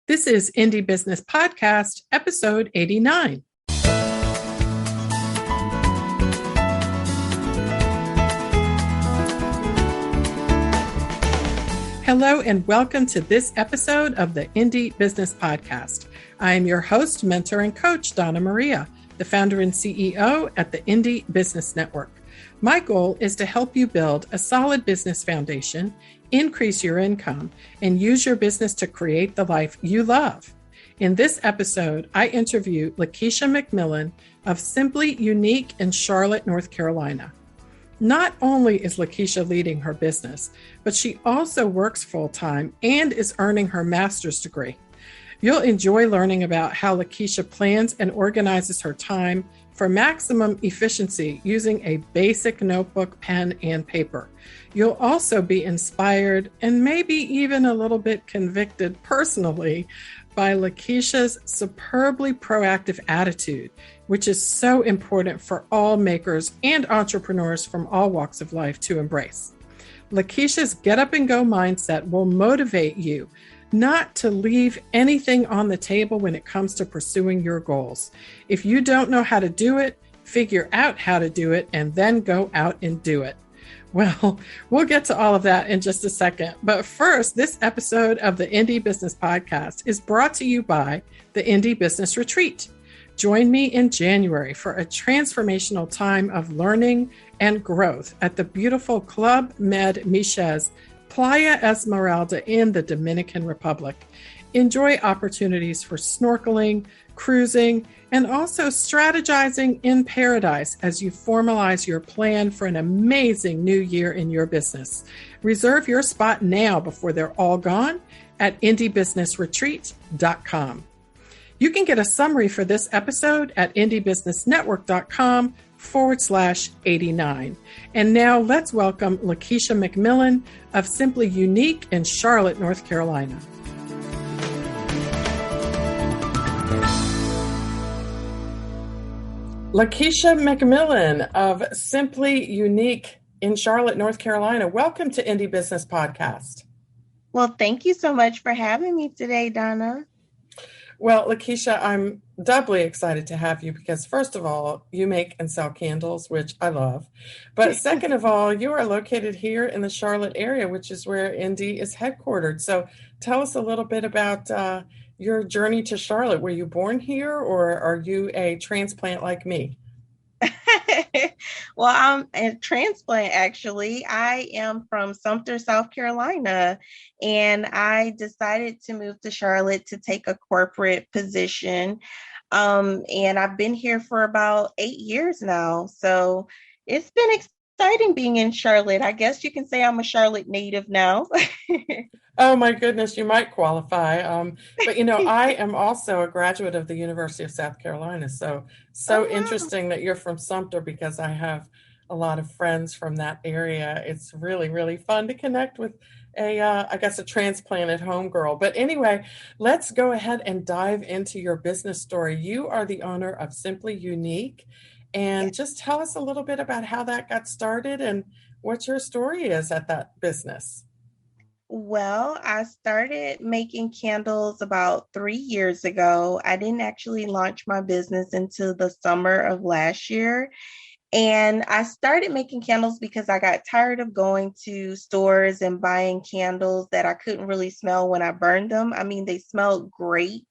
This is Indie Business Podcast, episode 89. Hello and welcome to this episode of the Indie Business Podcast. I am your host, mentor, and coach, Donna Maria, the founder and CEO at the Indie Business Network. My goal is to help you build a solid business foundation, increase your income, and use your business to create the life you love. In this episode, I interview Lakisha McMillian of Simply Unique in Charlotte, North Carolina. Not only is Lakisha leading her business, but she also works full-time and is earning her master's degree. You'll enjoy learning about how Lakisha plans and organizes her time for maximum efficiency using a basic notebook, pen, and paper. You'll also be inspired and maybe even a little bit convicted personally by Lakisha's superbly proactive attitude, which is so important for all makers and entrepreneurs from all walks of life to embrace. Lakisha's get up and go mindset will motivate you not to leave anything on the table when it comes to pursuing your goals. If you don't know how to do it, figure out how to do it and then go out and do it. Well, we'll get to all of that in just a second. But first, this episode of the Indie Business Podcast is brought to you by the Indie Business Retreat. Join me in January for a transformational time of learning and growth at the beautiful Club Med Miches, Playa Esmeralda in the Dominican Republic. Enjoy opportunities for snorkeling, cruising, and also strategizing in paradise as you formalize your plan for an amazing new year in your business. Reserve your spot now before they're all gone at indiebusinessretreat.com. You can get a summary for this episode at indiebusinessnetwork.com/89. And now let's welcome Lakisha McMillian of Simply Unique in Charlotte, North Carolina. Lakisha McMillian of Simply Unique in Charlotte, North Carolina. Welcome to Indie Business Podcast. Well, thank you so much for having me today, Donna. Well, Lakisha, I'm doubly excited to have you because, first of all, you make and sell candles, which I love. But second of all, you are located here in the Charlotte area, which is where Indie is headquartered. So tell us a little bit about your journey to Charlotte. Were you born here or are you a transplant like me? Well, I'm a transplant, actually. I am from Sumter, South Carolina, and I decided to move to Charlotte to take a corporate position. And I've been here for about 8 years now. So it's been exciting being in Charlotte. I guess you can say I'm a Charlotte native now. Oh my goodness, you might qualify. But I am also a graduate of the University of South Carolina. So Wow. Interesting that you're from Sumter because I have a lot of friends from that area. It's really, really fun to connect with a transplanted homegirl. But anyway, let's go ahead and dive into your business story. You are the owner of Simply Unique. And just tell us a little bit about how that got started and what your story is at that business. Well, I started making candles about 3 years ago. I didn't actually launch my business until the summer of last year. And I started making candles because I got tired of going to stores and buying candles that I couldn't really smell when I burned them. I mean, they smelled great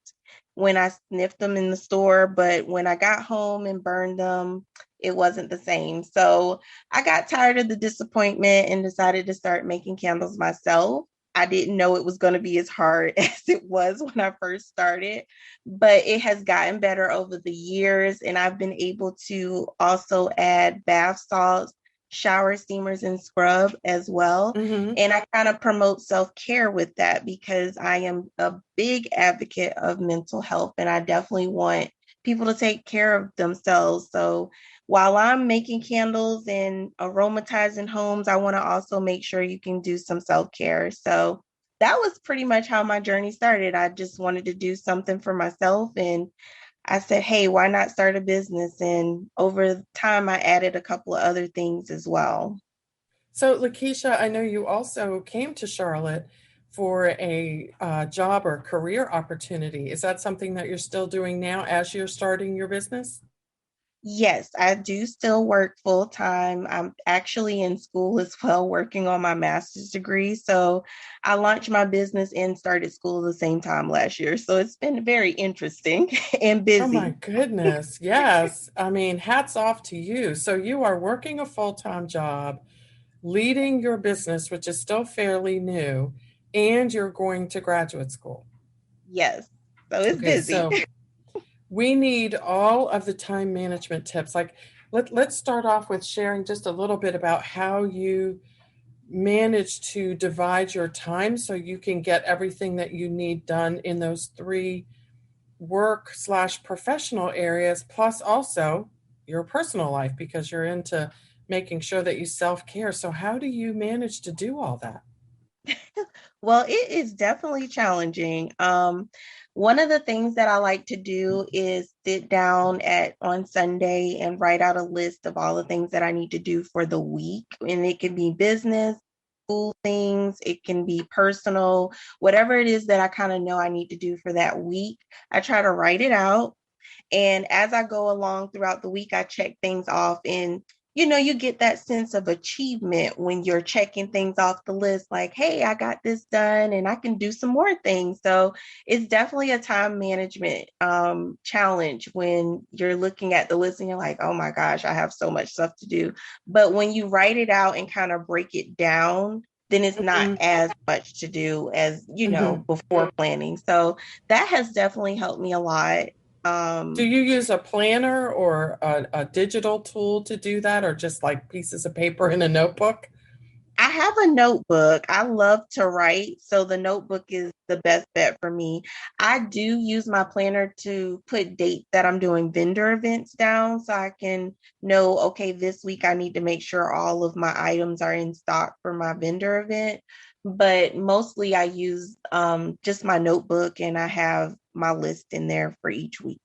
when I sniffed them in the store, but when I got home and burned them, it wasn't the same. So I got tired of the disappointment and decided to start making candles myself. I didn't know it was going to be as hard as it was when I first started, but it has gotten better over the years. And I've been able to also add bath salts, shower steamers, and scrub as well. Mm-hmm. And I kind of promote self-care with that because I am a big advocate of mental health. And I definitely want people to take care of themselves. So while I'm making candles and aromatizing homes, I want to also make sure you can do some self-care. So that was pretty much how my journey started. I just wanted to do something for myself. And I said, hey, why not start a business? And over time, I added a couple of other things as well. So, Lakisha, I know you also came to Charlotte for a job or career opportunity. Is that something that you're still doing now as you're starting your business? Yes, I do still work full time. I'm actually in school as well, working on my master's degree. So I launched my business and started school at the same time last year. So it's been very interesting and Oh my busy. goodness. Yes. I mean, hats off to you. So you are working a full-time job, leading your business, which is still fairly new, and you're going to graduate school. Yes. So it's Okay, busy. so we need all of the time management tips. Like let's start off with sharing just a little bit about how you manage to divide your time so you can get everything that you need done in those three work slash professional areas, plus also your personal life because you're into making sure that you self-care. So how do you manage to do all that? Well, it is definitely challenging. One of the things that I like to do is sit down at on Sunday and write out a list of all the things that I need to do for the week. And it can be business, school things, it can be personal, whatever it is that I kind of know I need to do for that week. I try to write it out. And as I go along throughout the week, I check things off. And, you get that sense of achievement when you're checking things off the list, like, hey, I got this done and I can do some more things. So it's definitely a time management challenge when you're looking at the list and you're like, oh my gosh, I have so much stuff to do. But when you write it out and kind of break it down, then it's not Mhm, as much to do as, mhm. before planning. So that has definitely helped me a lot. Do Um, you use a planner or a digital tool to do that, or just like pieces of paper in a notebook? I have a notebook. I love to write, so the notebook is the best bet for me. I do use my planner to put dates that I'm doing vendor events down so I can know, okay, this week I need to make sure all of my items are in stock for my vendor event. But mostly I use just my notebook and I have my list in there for each week.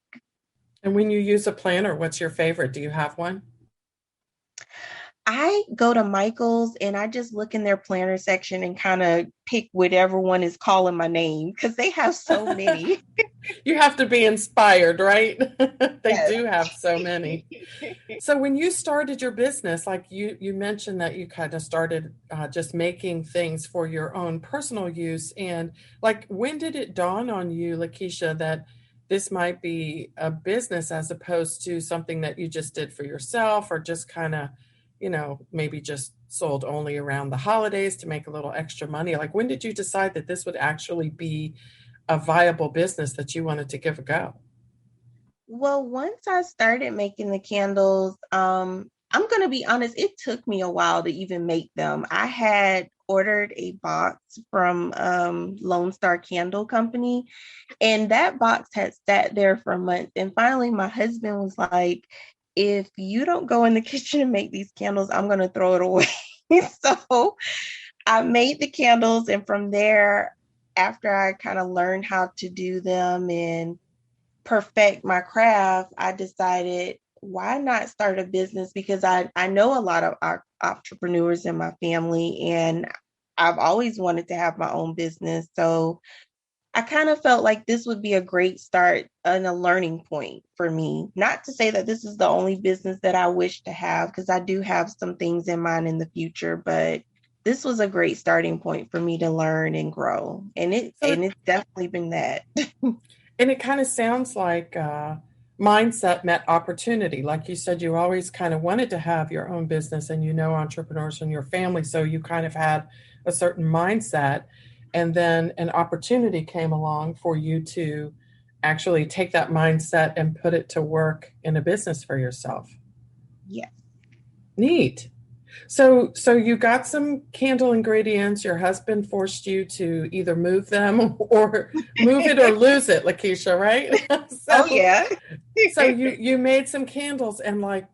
And when you use a planner, what's your favorite? Do you have one? I go to Michael's and I just look in their planner section and kind of pick whatever one is calling my name because they have so many. You have to be inspired, right? They Yes. do have so many. So when you started your business, like you mentioned that you kind of started just making things for your own personal use, and like when did it dawn on you, Lakeisha, that this might be a business as opposed to something that you just did for yourself or just kind of, maybe just sold only around the holidays to make a little extra money? Like when did you decide that this would actually be a viable business that you wanted to give a go? Well, once I started making the candles, I'm going to be honest, it took me a while to even make them. I had ordered a box from Lone Star Candle Company, and that box had sat there for months. And finally, my husband was like, if you don't go in the kitchen and make these candles, I'm going to throw it away. So I made the candles, and from there, after I kind of learned how to do them and perfect my craft, I decided why not start a business because I know a lot of entrepreneurs in my family and I've always wanted to have my own business. So I kind of felt like this would be a great start and a learning point for me. Not to say that this is the only business that I wish to have, because I do have some things in mind in the future, but this was a great starting point for me to learn and grow. And it So and it's definitely been that. And it kind of sounds like mindset met opportunity. Like you said, you always kind of wanted to have your own business and entrepreneurs in your family. So you kind of had a certain mindset. And then an opportunity came along for you to actually take that mindset and put it to work in a business for yourself. Yeah. Neat. So you got some candle ingredients. Your husband forced you to either move them or move it or lose it, Lakeisha, right? Oh so yeah. so you made some candles and like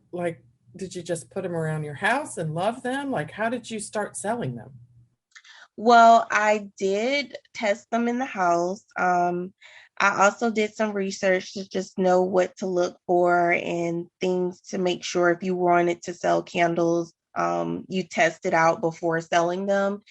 did you just put them around your house and love them? Like how did you start selling them? Well, I did test them in the house. I also did some research to just know what to look for and things to make sure if you wanted to sell candles, you test it out before selling them.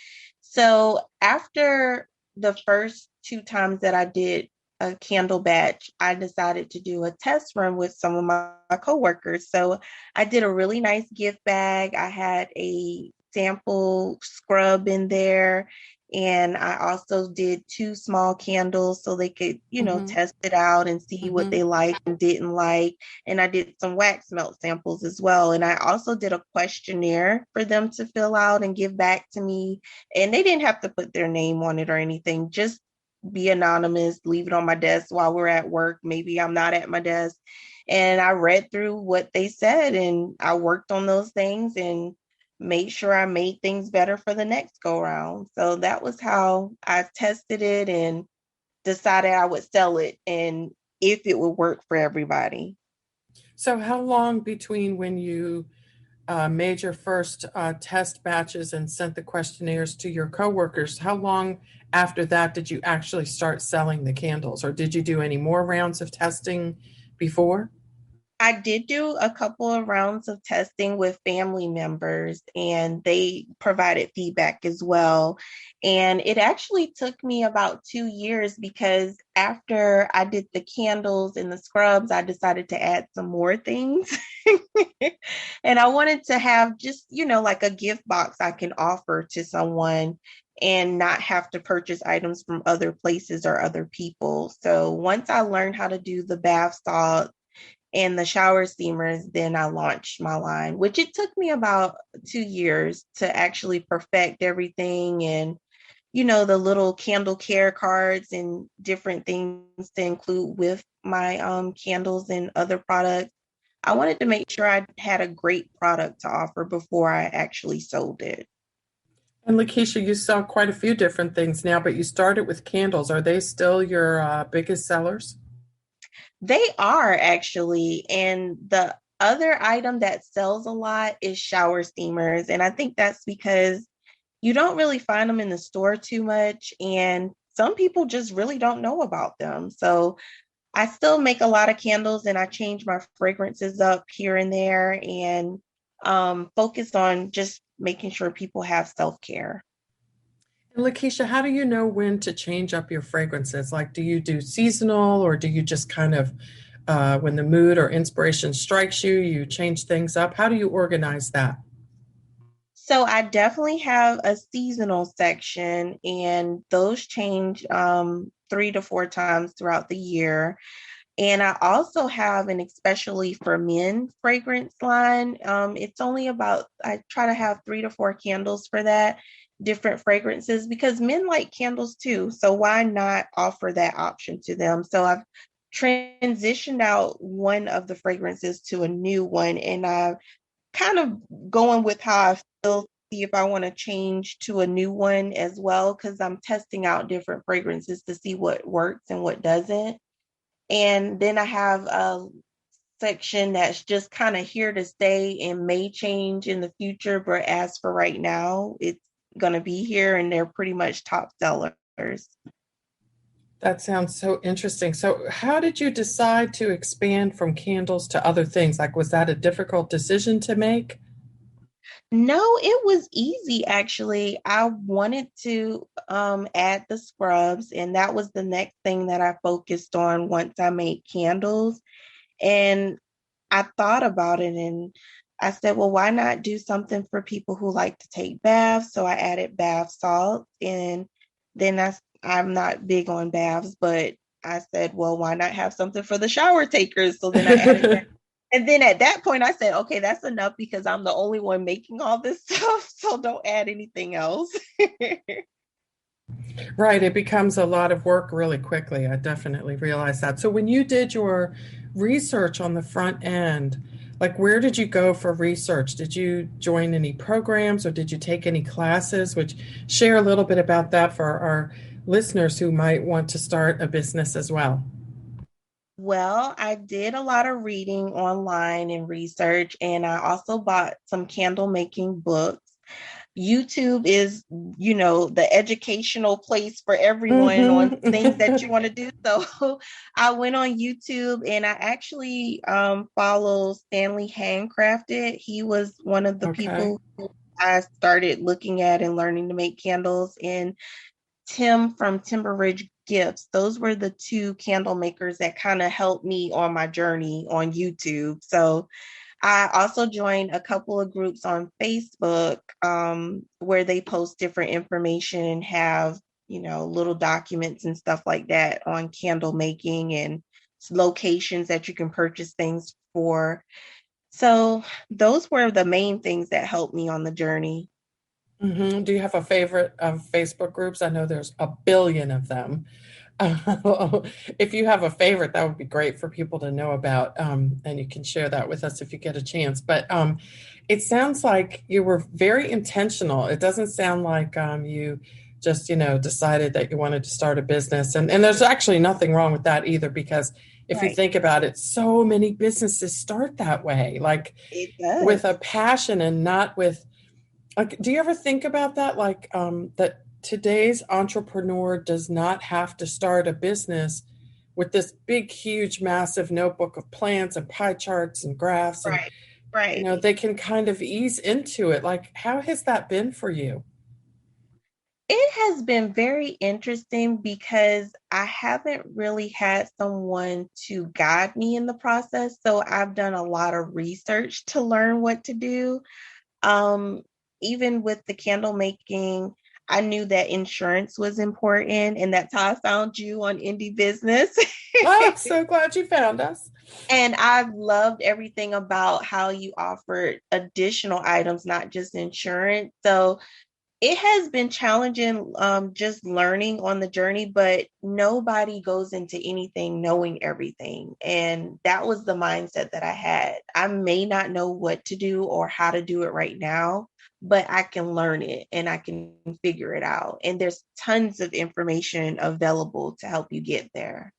So after the first two times that I did a candle batch, I decided to do a test run with some of my coworkers. So I did a really nice gift bag. I had a sample scrub in there. And I also did two small candles so they could, Mm-hmm. test it out and see what Mm-hmm. they liked and didn't like. And I did some wax melt samples as well. And I also did a questionnaire for them to fill out and give back to me. And they didn't have to put their name on it or anything, just be anonymous, leave it on my desk while we're at work. Maybe I'm not at my desk. And I read through what they said and I worked on those things and made sure I made things better for the next go round. So that was how I tested it and decided I would sell it and if it would work for everybody. So, how long between when you made your first test batches and sent the questionnaires to your coworkers? How long after that did you actually start selling the candles, or did you do any more rounds of testing before? I did do a couple of rounds of testing with family members, and they provided feedback as well. And it actually took me about 2 years because after I did the candles and the scrubs, I decided to add some more things. And I wanted to have just, like a gift box I can offer to someone and not have to purchase items from other places or other people. So once I learned how to do the bath salt and the shower steamers, then I launched my line, which it took me about 2 years to actually perfect everything and, the little candle care cards and different things to include with my candles and other products. I wanted to make sure I had a great product to offer before I actually sold it. And Lakeisha, you sell quite a few different things now, but you started with candles. Are they still your biggest sellers? They are actually. And the other item that sells a lot is shower steamers. And I think that's because you don't really find them in the store too much. And some people just really don't know about them. So I still make a lot of candles and I change my fragrances up here and there and focus on just making sure people have self care. And Lakeisha, how do you know when to change up your fragrances? Like, do you do seasonal, or do you just kind of, when the mood or inspiration strikes you, you change things up? How do you organize that? So I definitely have a seasonal section, and those change 3 to 4 times throughout the year. And I also have an especially for men fragrance line. It's only about, I try to have 3 to 4 candles for that, different fragrances, because men like candles too. So why not offer that option to them? So I've transitioned out one of the fragrances to a new one, and I've kind of going with how I feel, see if I want to change to a new one as well, because I'm testing out different fragrances to see what works and what doesn't. And then I have a section that's just kind of here to stay and may change in the future, but as for right now, it's going to be here and they're pretty much top sellers. That sounds so interesting. So, how did you decide to expand from candles to other things? Like, was that a difficult decision to make? No, it was easy actually. I wanted to add the scrubs, and that was the next thing that I focused on once I made candles. And I thought about it and I said, well, why not do something for people who like to take baths? So I added bath salts, and then I'm not big on baths, but I said, well, why not have something for the shower takers? So then I added that. And then at that point, I said, okay, that's enough because I'm the only one making all this stuff. So don't add anything else. Right, it becomes a lot of work really quickly. I definitely realize that. So when you did your research on the front end, like where did you go for research? Did you join any programs or did you take any classes? Which share a little bit about that for our listeners who might want to start a business as well. Well, I did a lot of reading online and research, and I also bought some candle making books. YouTube is, the educational place for everyone on things that you Mm-hmm. want to do. So I went on YouTube and I actually follow Stanley Handcrafted. He was one of the Okay. people who I started looking at and learning to make candles. And Tim from Timber Ridge Gifts. Those were the two candle makers that kind of helped me on my journey on YouTube. So I also joined a couple of groups on Facebook where they post different information and have, little documents and stuff like that on candle making and locations that you can purchase things for. So those were the main things that helped me on the journey. Do you have a favorite of Facebook groups? I know there's a billion of them. If you have a favorite, that would be great for people to know about, and you can share that with us if you get a chance. But it sounds like you were very intentional. It doesn't sound like you just, decided that you wanted to start a business. And there's actually nothing wrong with that either, because if you Right. think about it, so many businesses start that way, like It with a does. passion and not with, like, do you ever think about that? Like, that today's entrepreneur does not have to start a business with this big, huge, massive notebook of plans and pie charts and graphs, and Right. Right. they can kind of ease into it. Like, how has that been for you? It has been very interesting because I haven't really had someone to guide me in the process. So I've done a lot of research to learn what to do. Um, Even with the candle making, I knew that insurance was important, and that's how I found you on Indie Business. Oh, I'm so glad you found us. And I've loved everything about how you offered additional items, not just insurance. So it has been challenging just learning on the journey, but nobody goes into anything knowing everything. And that was the mindset that I had. I may not know what to do or how to do it right now, but I can learn it and I can figure it out. And there's tons of information available to help you get there.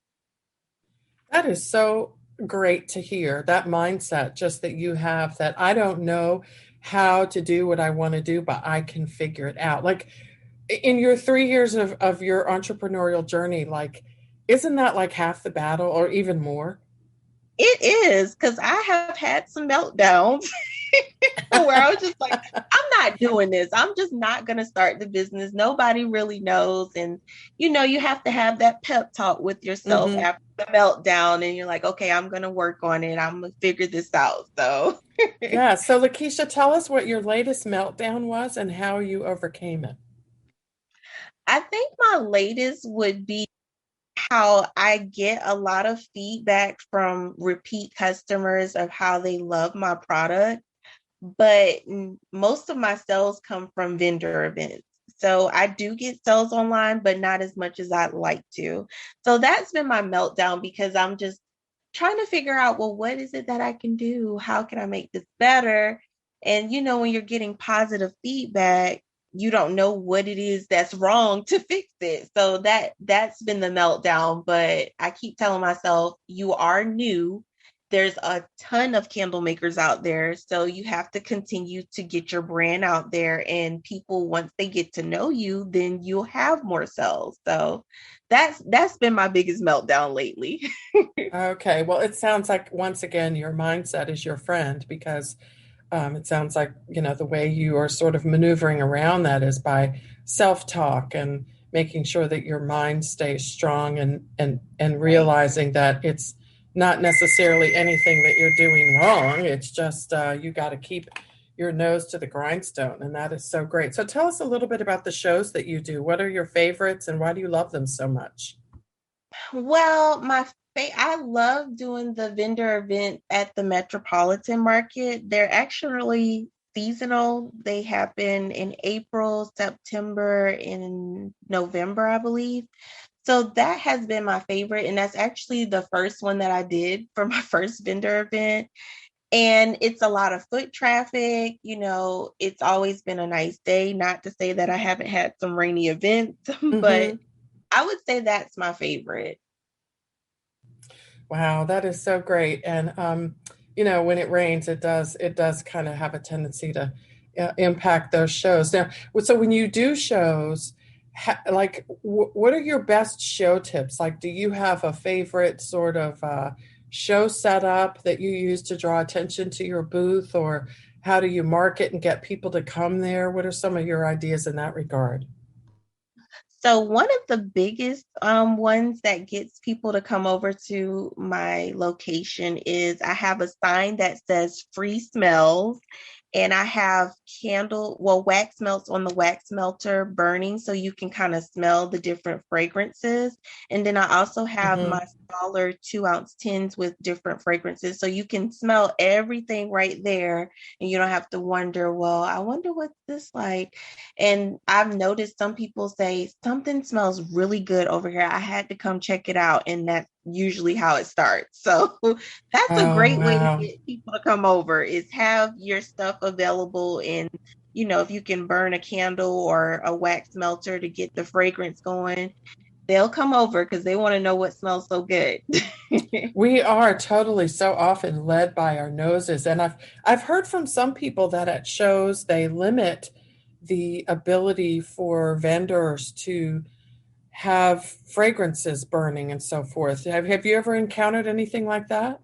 That is so great to hear. That mindset, just that you have, that I don't know how to do what I want to do, but I can figure it out. Like, in your 3 years of your entrepreneurial journey, like, isn't that like half the battle or even more? It is because I have had some meltdowns where I was just like, I'm not doing this. I'm just not going to start the business. Nobody really knows. And, you have to have that pep talk with yourself Hmm. after the meltdown. And you're like, okay, I'm going to work on it. I'm going to figure this out. So Yeah. So, Lakeisha, tell us what your latest meltdown was and how you overcame it. I think my latest would be how I get a lot of feedback from repeat customers of how they love my product, but most of my sales come from vendor events. So I do get sales online, but not as much as I'd like to. So that's been my meltdown because I'm just trying to figure out, well, what is it that I can do? How can I make this better? And when you're getting positive feedback, you don't know what it is that's wrong to fix it. So that's been the meltdown, but I keep telling myself you are new. There's a ton of candle makers out there, so you have to continue to get your brand out there, and people, once they get to know you, then you'll have more sales. So that's been my biggest meltdown lately. Okay. Well, it sounds like, once again, your mindset is your friend, because it sounds like, the way you are sort of maneuvering around that is by self-talk and making sure that your mind stays strong, and Right. realizing that it's not necessarily anything that you're doing wrong. It's just you got to keep your nose to the grindstone, and that is so great. So tell us a little bit about the shows that you do. What are your favorites, and why do you love them so much? Well, I love doing the vendor event at the Metropolitan Market. They're actually seasonal. They happen in April, September, and November, I believe. So that has been my favorite. And that's actually the first one that I did for my first vendor event. And it's a lot of foot traffic. It's always been a nice day. Not to say that I haven't had some rainy events, but Hmm. I would say that's my favorite. Wow, that is so great. And when it rains, it does kind of have a tendency to impact those shows. Now, so when you do shows, like, what are your best show tips? Like, do you have a favorite sort of show setup that you use to draw attention to your booth, or how do you market and get people to come there? What are some of your ideas in that regard? So one of the biggest ones that gets people to come over to my location is I have a sign that says free smells, and I have wax melts on the wax melter burning so you can kind of smell the different fragrances. And then I also have Hmm. my smaller 2 ounce tins with different fragrances so you can smell everything right there, and you don't have to wonder, well, I wonder what's this like. And I've noticed some people say something smells really good over here. I had to come check it out. And that's usually how it starts. So that's a Oh, great way to wow. get people to come over is have your stuff available. And, if you can burn a candle or a wax melter to get the fragrance going, they'll come over because they want to know what smells so good. We are totally so often led by our noses. And I've heard from some people that at shows they limit the ability for vendors to have fragrances burning and so forth. Have you ever encountered anything like that?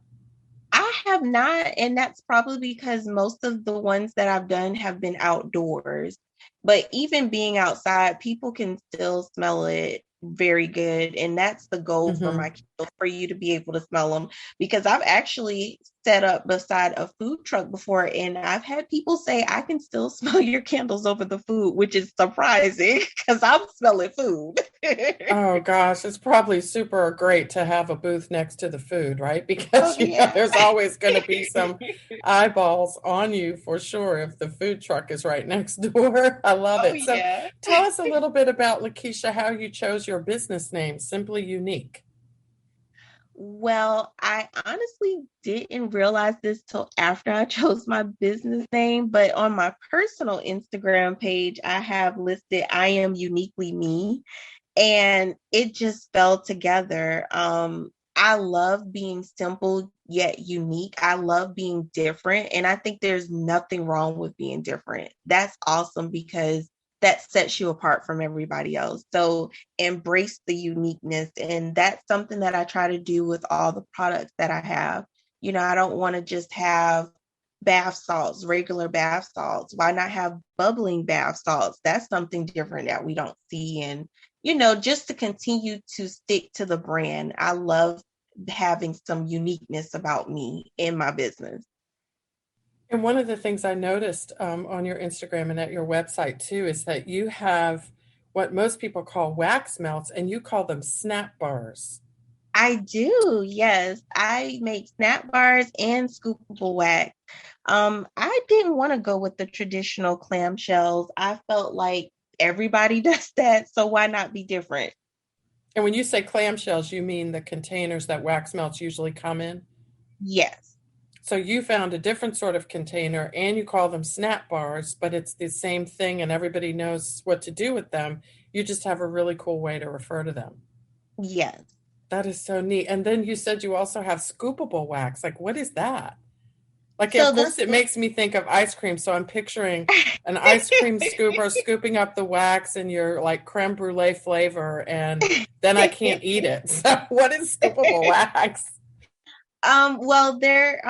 I have not, and that's probably because most of the ones that I've done have been outdoors. But even being outside, people can still smell it very good. And that's the goal for Hmm. my candles, for you to be able to smell them. Because I've actually set up beside a food truck before, and I've had people say, I can still smell your candles over the food, which is surprising because I'm smelling food. Oh gosh, it's probably super great to have a booth next to the food, right? Oh, Because yeah. there's always going to be some eyeballs on you for sure if the food truck is right next door. I love Oh, it. So yeah. tell us a little bit about Lakeisha, how you chose your business name, Simply Unique. Well, I honestly didn't realize this till after I chose my business name, but on my personal Instagram page, I have listed I am uniquely me, and it just fell together. I love being simple yet unique. I love being different, and I think there's nothing wrong with being different. That's awesome because that sets you apart from everybody else. So embrace the uniqueness, and that's something that I try to do with all the products that I have. I don't want to just have bath salts, regular bath salts. Why not have bubbling bath salts? That's something different that we don't see. And just to continue to stick to the brand. I love having some uniqueness about me in my business. And one of the things I noticed on your Instagram and at your website too is that you have what most people call wax melts and you call them snap bars. I do, yes. I make snap bars and scoopable wax. I didn't want to go with the traditional clamshells. I felt like everybody does that, so why not be different? And when you say clamshells, you mean the containers that wax melts usually come in? Yes. So you found a different sort of container and you call them snap bars, but it's the same thing and everybody knows what to do with them. You just have a really cool way to refer to them. Yes. That is so neat. And then you said you also have scoopable wax. Like, what is that? Like, So of the course, it makes me think of ice cream. So I'm picturing an ice cream scooper scooping up the wax in your like creme brulee flavor, and then I can't eat it. So, what is scoopable wax? Well, they're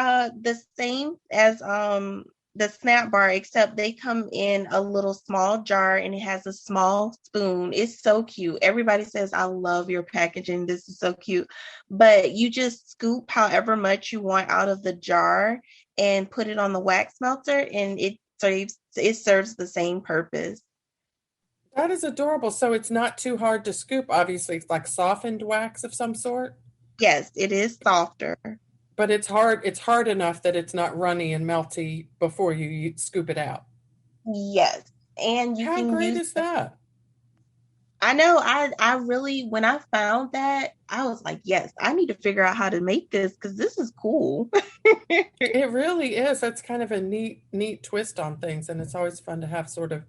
the same as the snap bar, except they come in a little small jar and it has a small spoon. It's so cute. Everybody says, I love your packaging. This is so cute. But you just scoop however much you want out of the jar and put it on the wax melter, and it serves the same purpose. That is adorable. So it's not too hard to scoop. Obviously, it's like softened wax of some sort, Yes, it is softer. but it's hard. It's hard enough that it's not runny and melty before you scoop it out. Yes. And you How can great use is that? I know I really when I found that, I was like, yes, I need to figure out how to make this because this is cool. It really is. That's kind of a neat twist on things, and it's always fun to have sort of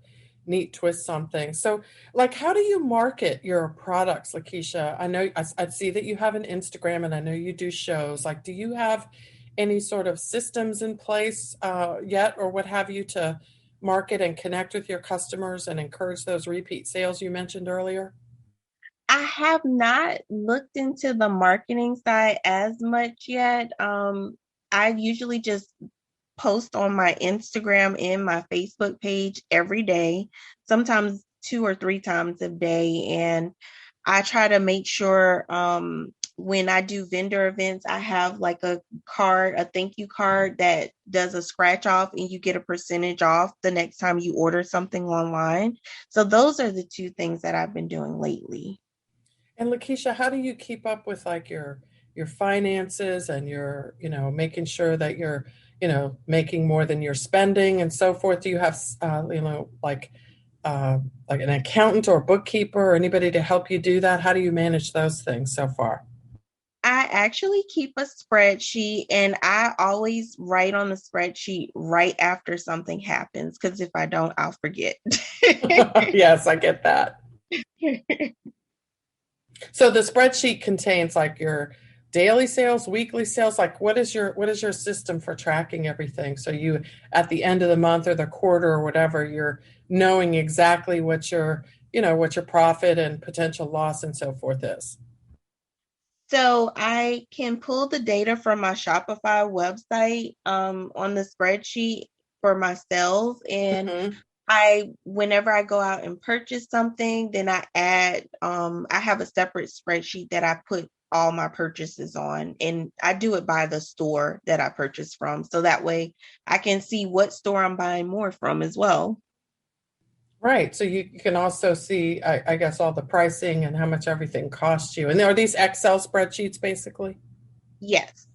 neat twists on things. So, like, how do you market your products, Lakeisha? I know I see that you have an Instagram, and I know you do shows. Like, do you have any sort of systems in place yet, or what have you, to market and connect with your customers and encourage those repeat sales you mentioned earlier? I have not looked into the marketing side as much yet. I usually just post on my Instagram and my Facebook page every day. Sometimes 2 or 3 times a day. And I try to make sure when I do vendor events, I have like a card, a thank you card that does a scratch off and you get a percentage off the next time you order something online. So those are the two things that I've been doing lately. And Lakisha, how do you keep up with like your finances and your, making sure that you're, making more than you're spending and so forth? Do you have, like an accountant or bookkeeper or anybody to help you do that? How do you manage those things so far? I actually keep a spreadsheet and I always write on the spreadsheet right after something happens because if I don't, I'll forget. Yes, I get that. So the spreadsheet contains like your daily sales, weekly sales, like what is your system for tracking everything? So you at the end of the month or the quarter or whatever, you're knowing exactly what your profit and potential loss and so forth is. So I can pull the data from my Shopify website on the spreadsheet for my sales. And Hmm. whenever I go out and purchase something, then I have a separate spreadsheet that I put all my purchases on. And I do it by the store that I purchase from. So that way I can see what store I'm buying more from as well. Right. So you can also see, I guess, all the pricing and how much everything costs you. And there are these Excel spreadsheets basically. Yes.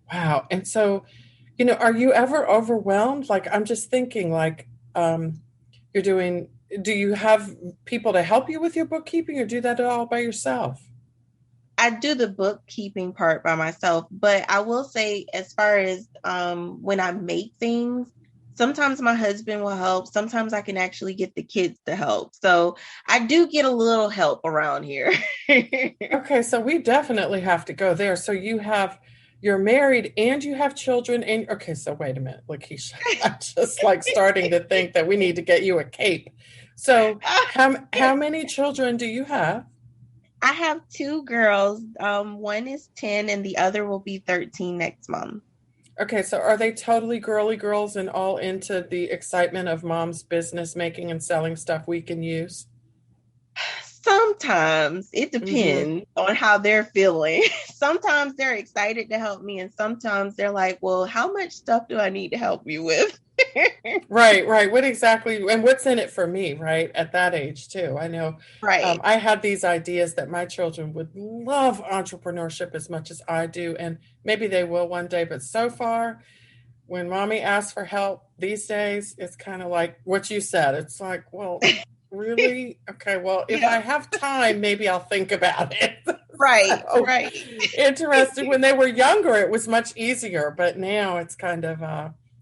Wow. And so, are you ever overwhelmed? Like, I'm just thinking, like, you're doing, do you have people to help you with your bookkeeping or do that all by yourself? I do the bookkeeping part by myself, but I will say, as far as when I make things, sometimes my husband will help. Sometimes I can actually get the kids to help. So I do get a little help around here. Okay. So we definitely have to go there. So you're married and you have children. And okay. So wait a minute, Lakeisha. I'm just like starting to think that we need to get you a cape. So how many children do you have? I have two girls. One is 10 and the other will be 13 next month. Okay, so are they totally girly girls and all into the excitement of mom's business making and selling stuff we can use? Sometimes it Hmm. depends on how they're feeling. Sometimes they're excited to help me, and sometimes they're like, well, how much stuff do I need to help you with? Right, right. What exactly, and what's in it for me, right? At that age, too. I know Right. I had these ideas that my children would love entrepreneurship as much as I do, and maybe they will one day, but so far, when mommy asks for help these days, it's kind of like what you said. It's like, well, really? Okay, well, if I Yeah. have time, maybe I'll think about it. Right. So Right. interesting. When they were younger, it was much easier, but now it's kind of,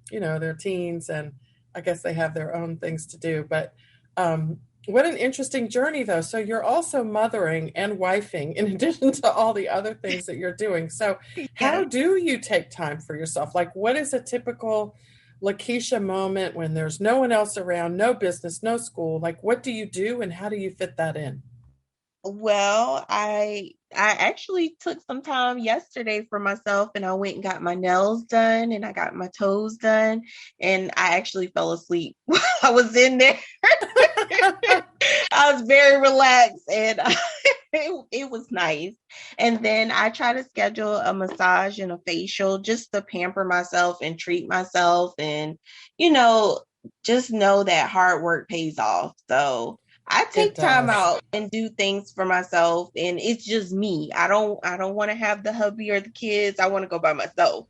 they're teens and I guess they have their own things to do. But um, what an interesting journey, though. So you're also mothering and wifing in addition to all the other things that you're doing. So how Yes. do you take time for yourself? Like, what is a typical Lakeisha moment when there's no one else around, no business, no school? Like, what do you do and how do you fit that in? Well, I actually took some time yesterday for myself and I went and got my nails done and I got my toes done and I actually fell asleep while I was in there. I was very relaxed and it was nice. And then I try to schedule a massage and a facial just to pamper myself and treat myself and, you know, just know that hard work pays off. So I It take time does. out and do things for myself and it's just me. I don't want to have the hubby or the kids. I want to go by myself.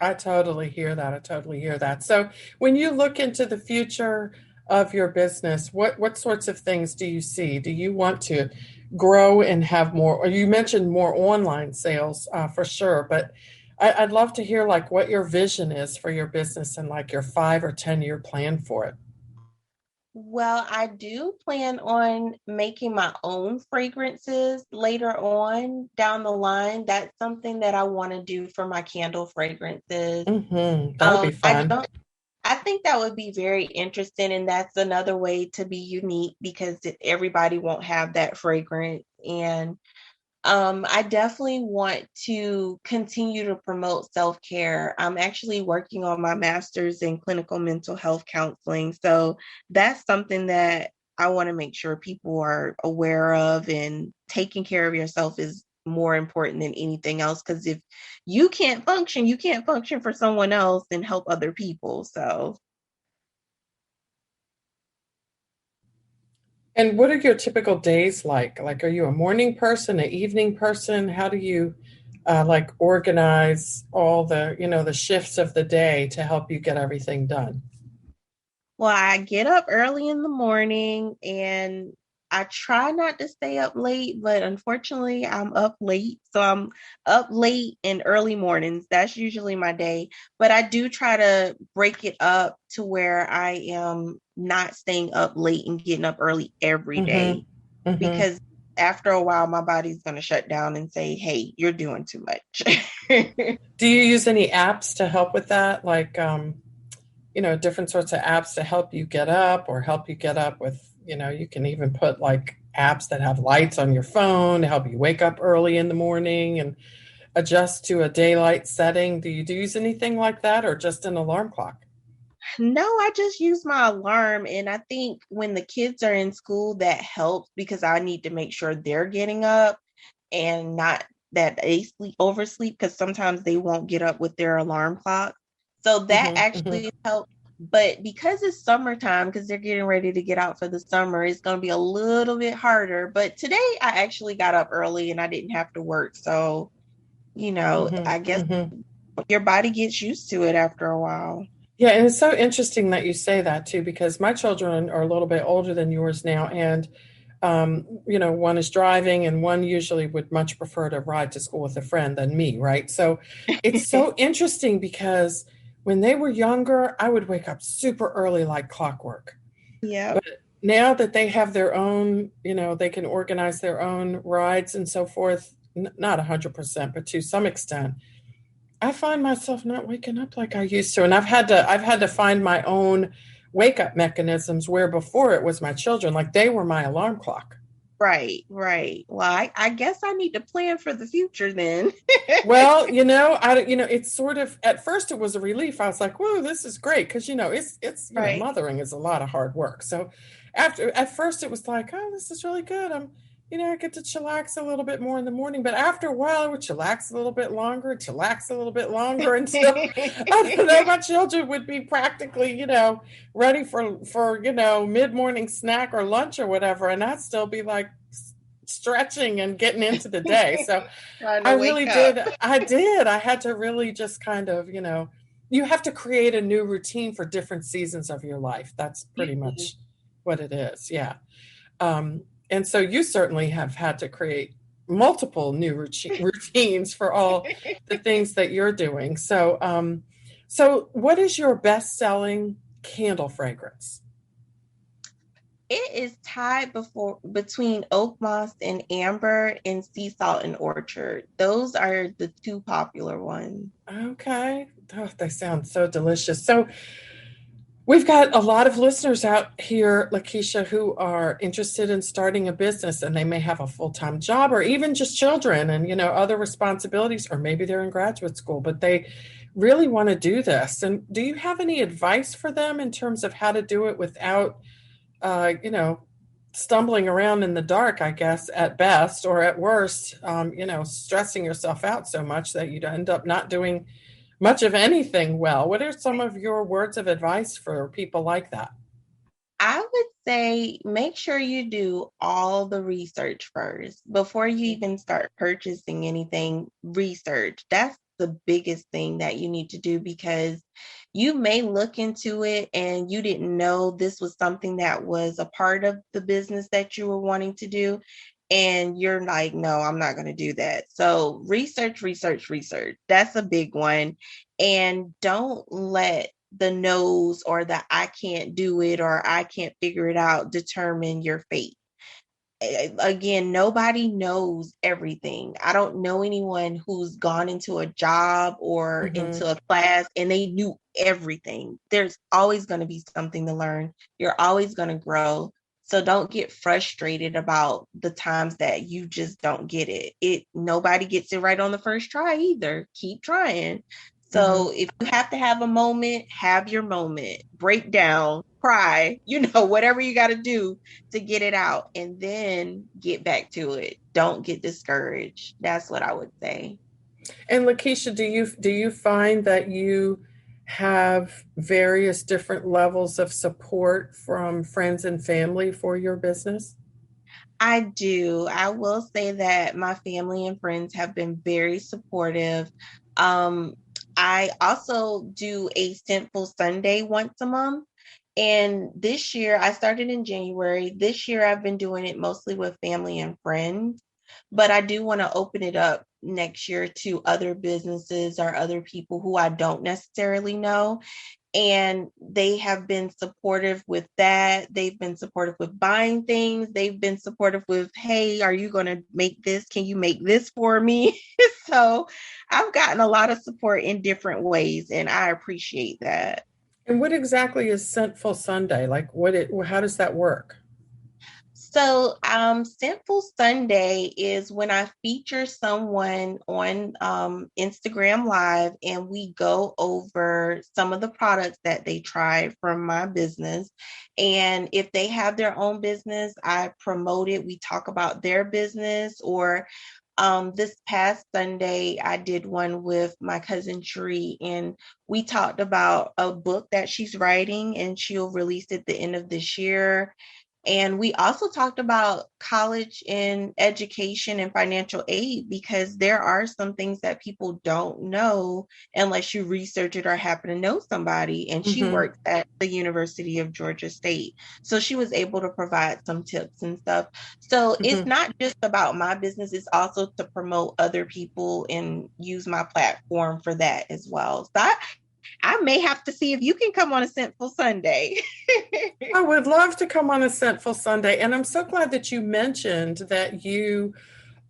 I totally hear that. I totally hear that. So, when you look into the future of your business, what sorts of things do you see? Do you want to grow and have more? Or you mentioned more online sales for sure, but I'd love to hear like what your vision is for your business and like your 5 or 10 year plan for it. Well, I do plan on making my own fragrances later on down the line. That's something that I want to do for my candle fragrances. That'll be I fun. don't I think that would be very interesting, and that's another way to be unique because everybody won't have that fragrance. And I definitely want to continue to promote self-care. I'm actually working on my master's in clinical mental health counseling. So that's something that I want to make sure people are aware of, and taking care of yourself is more important than anything else. Because if you can't function for someone else and help other people. So, And what are your typical days like? Like, are you a morning person, an evening person? How do you like organize all the, the shifts of the day to help you get everything done? well, I get up early in the morning and I try not to stay up late, but unfortunately, I'm up late. So I'm up late in early mornings. That's usually my day. But I do try to break it up to where I am not staying up late and getting up early every Mm-hmm. day, Mm-hmm. because after a while, my body's going to shut down and say, hey, you're doing too much. Do you use any apps to help with that? Like, different sorts of apps to help you get up or help you get up with, you can even put like apps that have lights on your phone to help you wake up early in the morning and adjust to a daylight setting. Do you use anything like that or just an alarm clock? No, I just use my alarm. And I think when the kids are in school, that helps because I need to make sure they're getting up and not that they oversleep, because sometimes they won't get up with their alarm clock. So that Mm-hmm. Mm-hmm. actually helps. But because it's summertime, because they're getting ready to get out for the summer, it's going to be a little bit harder. But today I actually got up early and I didn't have to work. So, I Mm-hmm. guess Mm-hmm. your body gets used to it after a while. Yeah, and it's so interesting that you say that too, because my children are a little bit older than yours now, and one is driving, and one usually would much prefer to ride to school with a friend than me, right? So it's so interesting because when they were younger, I would wake up super early like clockwork. Yep. But now that they have their own, they can organize their own rides and so forth, not 100%, but to some extent I find myself not waking up like I used to, and I've had to find my own wake up mechanisms where before it was my children, like they were my alarm clock. Right, right. Well, I guess I need to plan for the future then. Well, it's sort of at first it was a relief. I was like, "Whoa, this is great," because it's Right. mothering is a lot of hard work. So after at first it was like, "Oh, this is really good." I get to chillax a little bit more in the morning, but after a while I would chillax a little bit longer until I don't know, my children would be practically, ready for mid-morning snack or lunch or whatever, and I'd still be like stretching and getting into the day. So Trying I to really wake up. did. I had to really just kind of, you have to create a new routine for different seasons of your life. That's pretty Mhm. much what it is. Yeah. And so you certainly have had to create multiple new routines for all the things that you're doing. So what is your best-selling candle fragrance? It is tied between oak moss and amber and sea salt and orchard. Those are the two popular ones. Okay. Oh, they sound so delicious. So we've got a lot of listeners out here, Lakisha, who are interested in starting a business, and they may have a full-time job or even just children and, other responsibilities, or maybe they're in graduate school, but they really want to do this. And do you have any advice for them in terms of how to do it without, uh, you know, stumbling around in the dark, I guess, at best, or at worst, stressing yourself out so much that you end up not doing much of anything well? What are some of your words of advice for people like that? I would say make sure you do all the research first before you even start purchasing anything. Research. That's the biggest thing that you need to do, because you may look into it and you didn't know this was something that was a part of the business that you were wanting to do. And you're like, no, I'm not going to do that. So research, research, research. That's a big one. And don't let the no's or the I can't do it or I can't figure it out determine your fate. Again, nobody knows everything. I don't know anyone who's gone into a job or Mm-hmm. into a class and they knew everything. There's always going to be something to learn. You're always going to grow. So don't get frustrated about the times that you just don't get it. Nobody gets it right on the first try either. Keep trying. Mm-hmm. So if you have to have a moment, have your moment. Break down, cry, whatever you got to do to get it out and then get back to it. Don't get discouraged. That's what I would say. And Lakisha, do you find that you have various different levels of support from friends and family for your business? I do. I will say that my family and friends have been very supportive. Um, I also do a Sinful Sunday once a month. And this year, I started in January. This year, I've been doing it mostly with family and friends. But I do want to open it up next year to other businesses or other people who I don't necessarily know. And they have been supportive with that. They've been supportive with buying things. They've been supportive with, hey, are you going to make this? Can you make this for me? So I've gotten a lot of support in different ways, and I appreciate that. And what exactly is Sinful Sunday? Like how does that work? So, Sinful Sunday is when I feature someone on Instagram Live and we go over some of the products that they tried from my business. And if they have their own business, I promote it. We talk about their business. Or this past Sunday, I did one with my cousin Sheree, and we talked about a book that she's writing and she'll release it at the end of this year. And we also talked about college and education and financial aid, because there are some things that people don't know unless you research it or happen to know somebody. And she Mm-hmm. works at the University of Georgia State. So she was able to provide some tips and stuff. So it's Mm-hmm. not just about my business, it's also to promote other people and use my platform for that as well. So I may have to see if you can come on a Sinful Sunday. I would love to come on a Sinful Sunday. And I'm so glad that you mentioned that you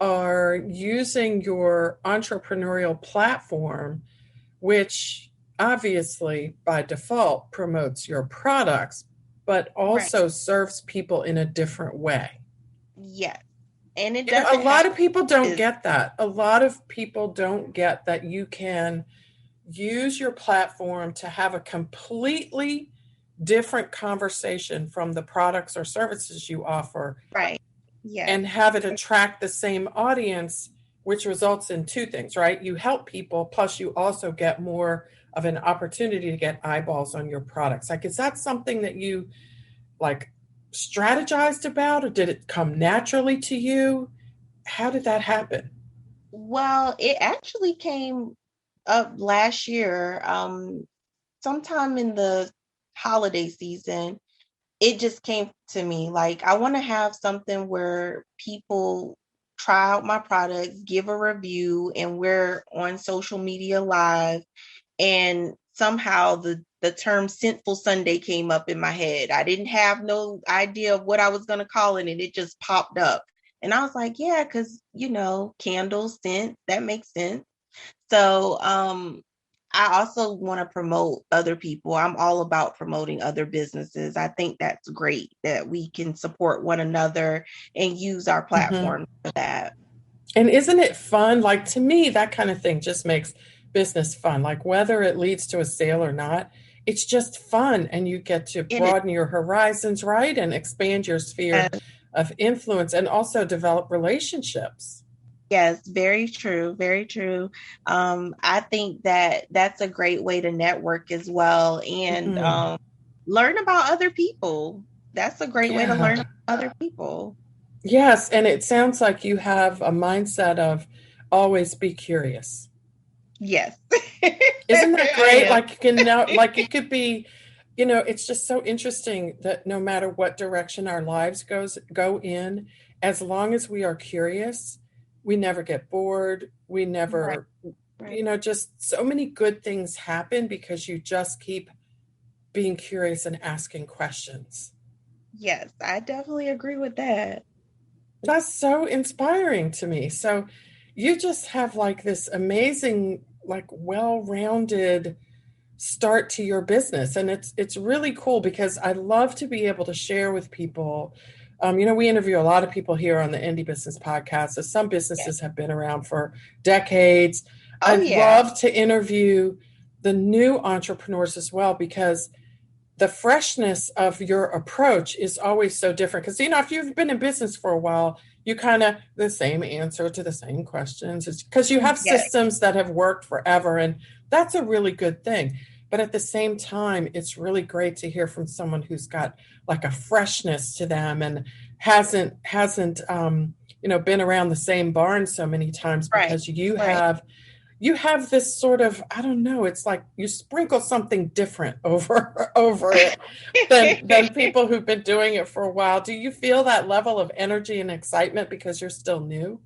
are using your entrepreneurial platform, which obviously by default promotes your products, but Right. also serves people in a different way. Yes. And it A doesn't lot have of people don't to. get that. A lot of people don't get that you can use your platform to have a completely different conversation from the products or services you offer Right. Yes. and have it attract the same audience, which results in two things, right? You help people, plus you also get more of an opportunity to get eyeballs on your products. Like, is that something that you like strategized about, or did it come naturally to you? How did that happen? Well, it actually came up last year, sometime in the holiday season. It just came to me like I want to have something where people try out my products, give a review, and we're on social media live. And somehow the term Sinful Sunday came up in my head. I didn't have no idea of what I was going to call it, and it just popped up. And I was like, yeah, because candles, scent, that makes sense. So I also want to promote other people. I'm all about promoting other businesses. I think that's great that we can support one another and use our Mm-hmm. platform for that. And isn't it fun? Like, to me, that kind of thing just makes business fun. Like, whether it leads to a sale or not, it's just fun. And you get to It is. broaden your horizons, right? And expand your sphere of influence and also develop relationships. Yes, very true. Very true. I think that that's a great way to network as well and Mm-hmm. learn about other people. That's a great way to Yeah. learn about other people. Yes. And it sounds like you have a mindset of always be curious. Yes. Isn't that I great? am. Like, you can know, like you could be, it's just so interesting that no matter what direction our lives go in, as long as we are curious, we never get bored. We Right, never, right. just so many good things happen because you just keep being curious and asking questions. Yes, I definitely agree with that. That's so inspiring to me. So you just have like this amazing, like well-rounded start to your business, and it's really cool because I love to be able to share with people. We interview a lot of people here on the Indie Business Podcast, so some Yes. businesses have been around for decades. Oh I yeah. love to interview the new entrepreneurs as well, because the freshness of your approach is always so different. Because, if you've been in business for a while, you kind of the same answer to the same questions because you have systems that have worked forever. And that's a really good thing. But at the same time, it's really great to hear from someone who's got like a freshness to them and hasn't been around the same barn so many times, because you have this sort of, I don't know, it's like you sprinkle something different over it than people who've been doing it for a while. Do you feel that level of energy and excitement because you're still new?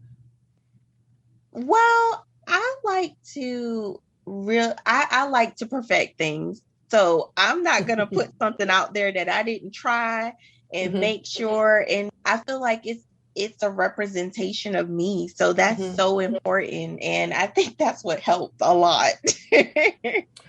Well, I like to I like to perfect things. So I'm not going to put something out there that I didn't try and make sure. And I feel like it's a representation of me. So that's so important. And I think that's what helps a lot.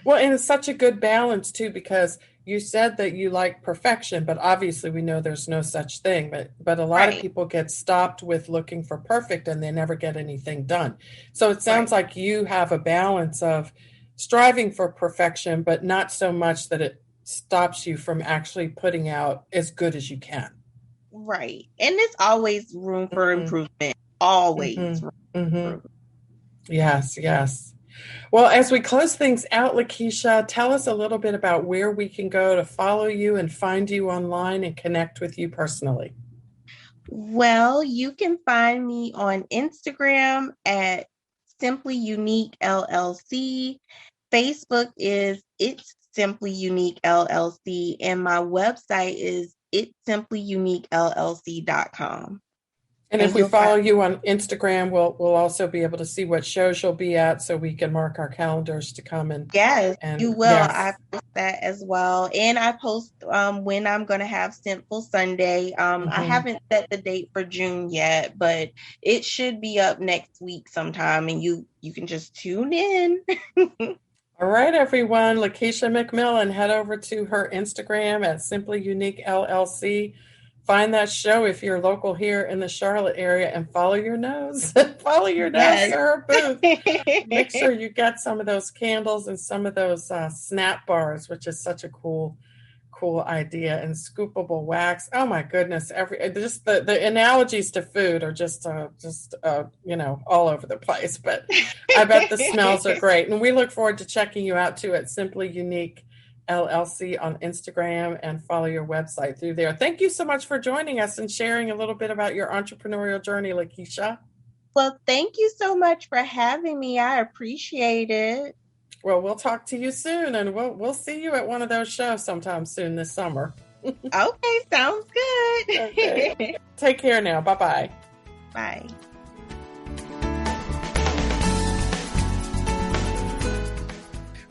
Well, and it's such a good balance too, because you said that you like perfection, but obviously we know there's no such thing. But a lot of people get stopped with looking for perfect and they never get anything done. So it sounds like you have a balance of striving for perfection, but not so much that it stops you from actually putting out as good as you can. Right. And there's always room for improvement. Always. Room for improvement. Yes. Well, as we close things out, Lakisha, tell us a little bit about where we can go to follow you and find you online and connect with you personally. Well, you can find me on Instagram at Simply Unique LLC. Facebook is It's Simply Unique LLC. And my website is itssimplyuniquellc.com. And if we follow you on Instagram, we'll also be able to see what shows you'll be at, so we can mark our calendars to come. And you will. Yes. I post that as well, and I post when I'm going to have Simple Sunday. I haven't set the date for June yet, but it should be up next week sometime, and you can just tune in. All right, everyone. Lakisha McMillian, head over to her Instagram at Simply Unique LLC. Find that show if you're local here in the Charlotte area, and follow your nose. Follow your nose to her booth. Make sure you get some of those candles and some of those snap bars, which is such a cool idea, and scoopable wax. Oh my goodness. The analogies to food are just all over the place, but I bet the smells are great. And we look forward to checking you out too at Simply Unique LLC on Instagram, and follow your website through there. Thank you so much for joining us and sharing a little bit about your entrepreneurial journey, Lakisha. Well, thank you so much for having me. I appreciate it. Well, we'll talk to you soon, and we'll see you at one of those shows sometime soon this summer. Okay, sounds good. Okay. Take care now. Bye-bye. Bye.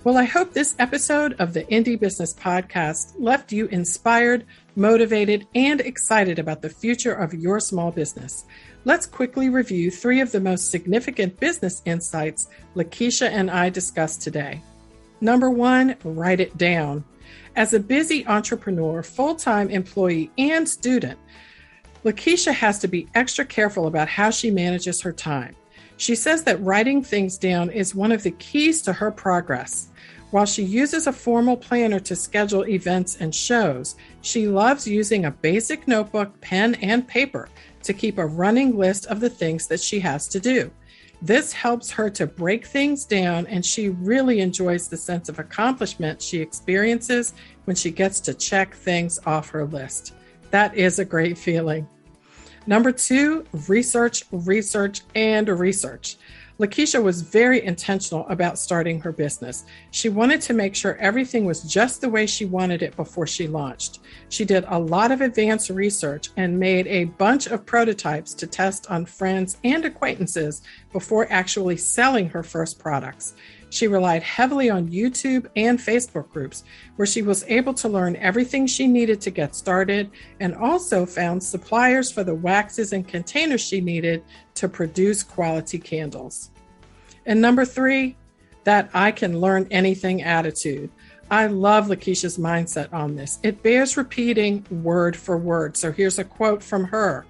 Well, I hope this episode of the Indie Business Podcast left you inspired, motivated, and excited about the future of your small business. Let's quickly review 3 of the most significant business insights Lakisha and I discussed today. Number 1, write it down. As a busy entrepreneur, full-time employee, and student, Lakisha has to be extra careful about how she manages her time. She says that writing things down is one of the keys to her progress. While she uses a formal planner to schedule events and shows, she loves using a basic notebook, pen, and paper to keep a running list of the things that she has to do. This helps her to break things down, and she really enjoys the sense of accomplishment she experiences when she gets to check things off her list. That is a great feeling. Number 2, research. Lakisha was very intentional about starting her business. She wanted to make sure everything was just the way she wanted it before she launched. She did a lot of advanced research and made a bunch of prototypes to test on friends and acquaintances before actually selling her first products. She relied heavily on YouTube and Facebook groups, where she was able to learn everything she needed to get started, and also found suppliers for the waxes and containers she needed to produce quality candles. And number 3, that I can learn anything attitude. I love Lakisha's mindset on this. It bears repeating word for word. So here's a quote from her.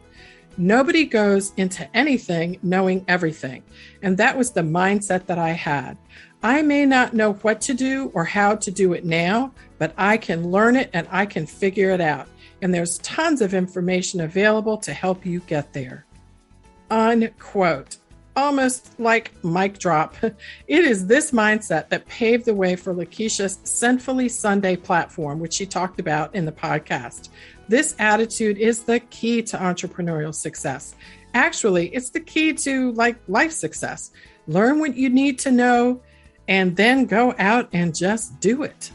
Nobody goes into anything knowing everything. And that was the mindset that I had. I may not know what to do or how to do it now, but I can learn it and I can figure it out. And there's tons of information available to help you get there. Unquote. Almost like mic drop. It is this mindset that paved the way for Lakisha's Sinfully Sunday platform, which she talked about in the podcast. This attitude is the key to entrepreneurial success. Actually, it's the key to life success. Learn what you need to know and then go out and just do it.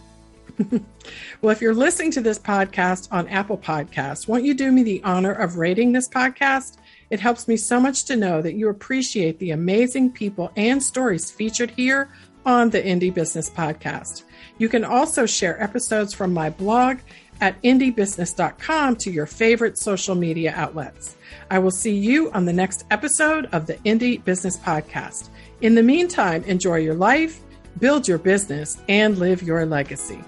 Well, if you're listening to this podcast on Apple Podcasts, won't you do me the honor of rating this podcast? It helps me so much to know that you appreciate the amazing people and stories featured here on the Indie Business Podcast. You can also share episodes from my blog at indiebusiness.com to your favorite social media outlets. I will see you on the next episode of the Indie Business Podcast. In the meantime, enjoy your life, build your business, and live your legacy.